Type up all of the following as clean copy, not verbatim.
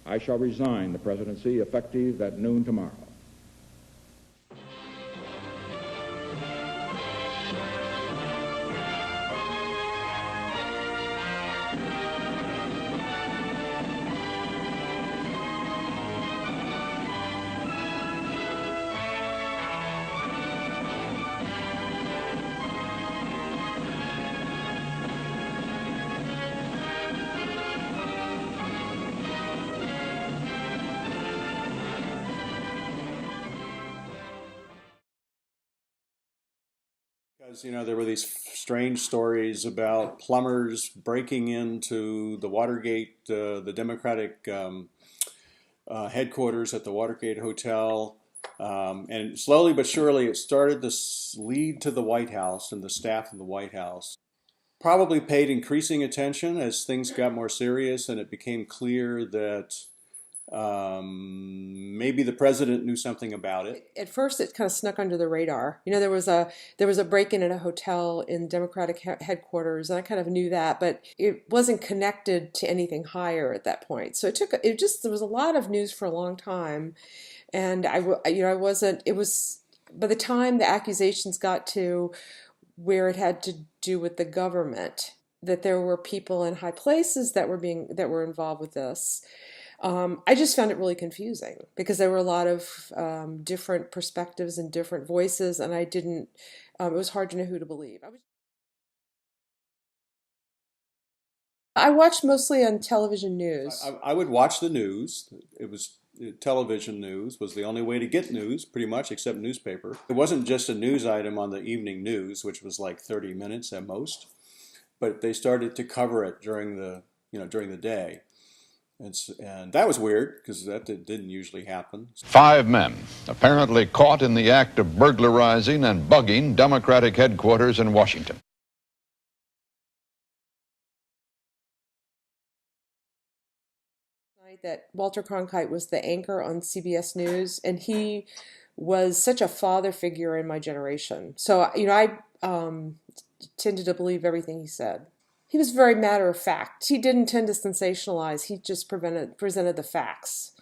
I shall resign the presidency effective at noon tomorrow. Because, there were these strange stories about plumbers breaking into the Watergate, the Democratic headquarters at the Watergate Hotel. And slowly but surely, it started to lead to the White House and the staff of the White House. Probably paid increasing attention as things got more serious and it became clear that maybe the president knew something about it. At first, it kind of snuck under the radar. There was a break-in at a hotel in Democratic headquarters, and I kind of knew that, but it wasn't connected to anything higher at that point. So there was a lot of news for a long time, and I wasn't. It was by the time the accusations got to where it had to do with the government, that there were people in high places that were involved with this. I just found it really confusing because there were a lot of different perspectives and different voices, and I didn't. It was hard to know who to believe. I watched mostly on television news. I would watch the news. It was television news was the only way to get news, pretty much, except newspaper. It wasn't just a news item on the evening news, which was like 30 minutes at most, but they started to cover it during the day. And that was weird because that didn't usually happen. 5 men apparently caught in the act of burglarizing and bugging Democratic headquarters in Washington. That Walter Cronkite was the anchor on CBS News, and he was such a father figure in my generation. So, I tended to believe everything he said. He was very matter of fact. He didn't tend to sensationalize. He just presented the facts.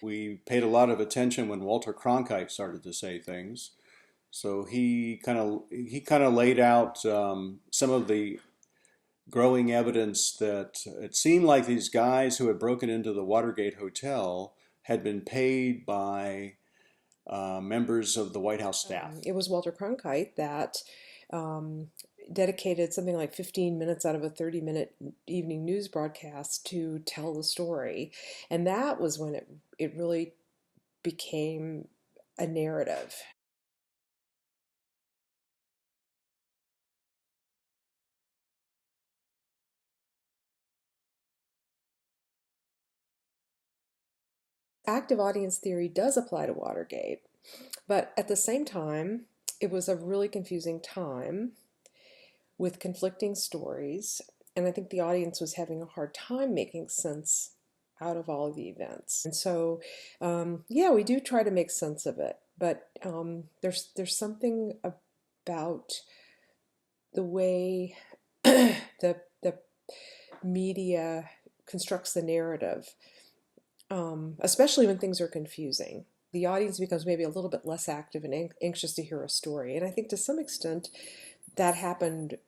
We paid a lot of attention when Walter Cronkite started to say things. So he kind of laid out some of the growing evidence that it seemed like these guys who had broken into the Watergate Hotel had been paid by members of the White House staff. It was Walter Cronkite that dedicated something like 15 minutes out of a 30-minute evening news broadcast to tell the story. And that was when it really became a narrative. Active audience theory does apply to Watergate, but at the same time, it was a really confusing time with conflicting stories, and I think the audience was having a hard time making sense out of all of the events. And so, we do try to make sense of it, but there's something about the way the media constructs the narrative, especially when things are confusing. The audience becomes maybe a little bit less active and anxious to hear a story. And I think to some extent that happened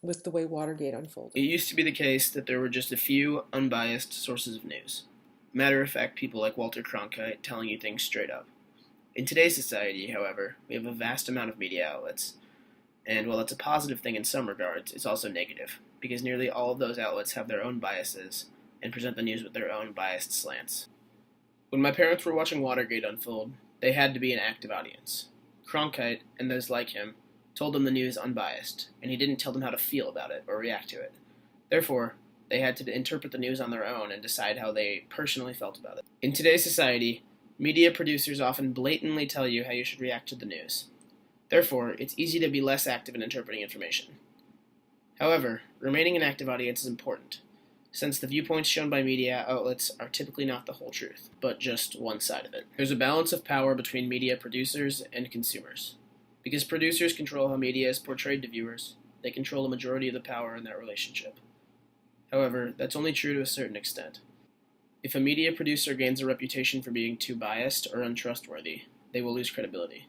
with the way Watergate unfolded. It used to be the case that there were just a few unbiased sources of news. Matter of fact, people like Walter Cronkite telling you things straight up. In today's society, however, we have a vast amount of media outlets. And while it's a positive thing in some regards, it's also negative, because nearly all of those outlets have their own biases and present the news with their own biased slants. When my parents were watching Watergate unfold, they had to be an active audience. Cronkite, and those like him, told them the news unbiased, and he didn't tell them how to feel about it or react to it. Therefore, they had to interpret the news on their own and decide how they personally felt about it. In today's society, media producers often blatantly tell you how you should react to the news. Therefore, it's easy to be less active in interpreting information. However, remaining an active audience is important, since the viewpoints shown by media outlets are typically not the whole truth, but just one side of it. There's a balance of power between media producers and consumers. Because producers control how media is portrayed to viewers, they control a majority of the power in that relationship. However, that's only true to a certain extent. If a media producer gains a reputation for being too biased or untrustworthy, they will lose credibility.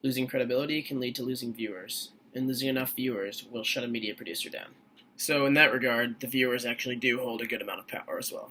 Losing credibility can lead to losing viewers, and losing enough viewers will shut a media producer down. So in that regard, the viewers actually do hold a good amount of power as well.